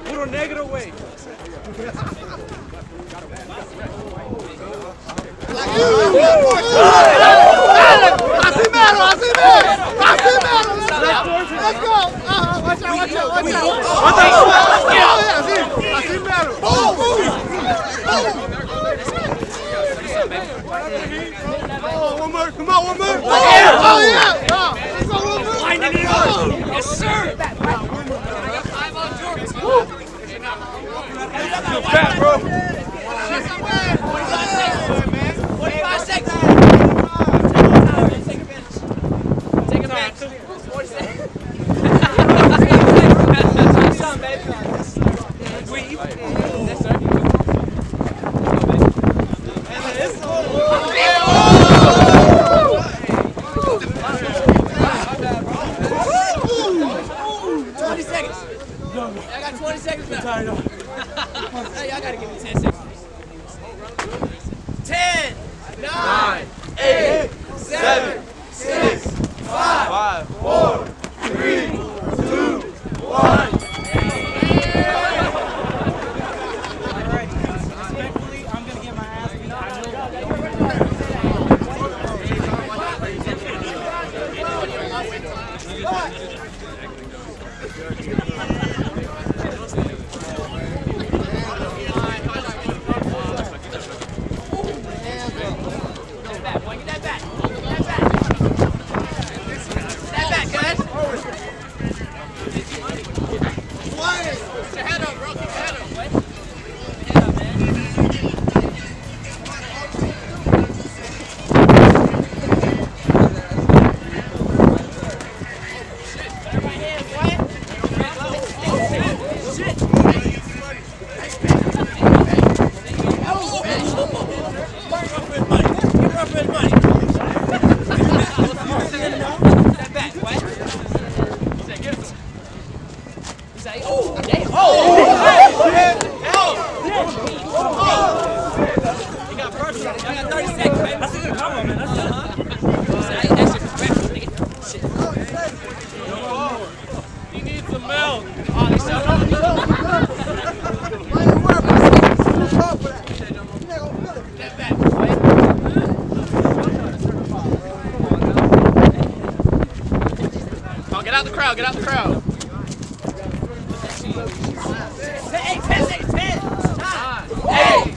Little negative weight. Let's go! Watch out! One more! Come on, one more! Oh, yeah! Let's go, one more! Lining it up! Yes, sir! Feel fat, bro! 45 seconds! Take a bench. 40 seconds. I got 20 seconds left. Hey, I gotta give me 10 seconds. 10, 9, 8, 7, 6, 5, 4, 3, 2, 1. Respectfully, I'm gonna get my ass beat. Get out the crowd, get out the crowd. 10 seconds, 10, 9, 8,